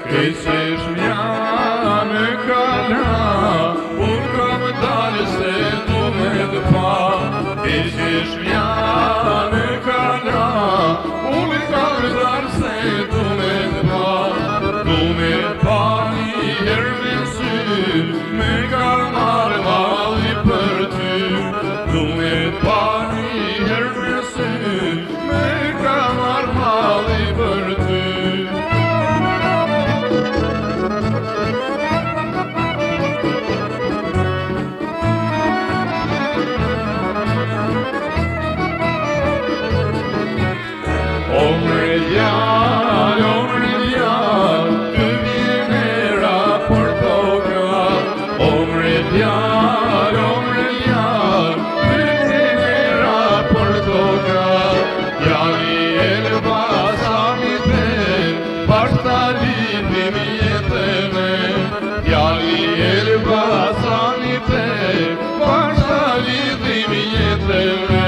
Keqesh mja në kala, unë kam dalë se du me të pa. Keqesh mja në kala, unë kam dalë se du me të pa. Du me pa një herë me sy, me ka marrë valli për ty. Du me pa një herë me sy, me ka marrë valli për ty. Omre djallë, të vjene raportoka. Omre djallë, të vjene raportoka. Djalli Elbasanite, bashkëta lidhim jetëme. Djalli Elbasanite, bashkëta lidhim jetëme.